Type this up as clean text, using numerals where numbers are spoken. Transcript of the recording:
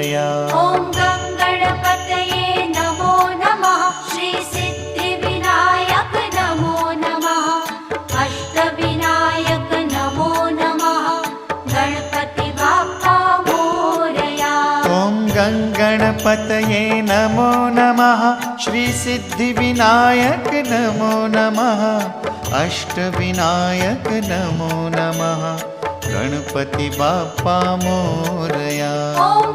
मोरया। ॐ गणपतये नमो नमः। श्री सिद्धिविनायक नमो नमः। अष्टविनायक नमो नमः। गणपति बाप्पा मोरया। ॐ गणपतये नमो नमः। श्री सिद्धिविनायक नमो नमः। अष्टविनायक नमो नमः। गणपति बाप्पा मोरया। ॐ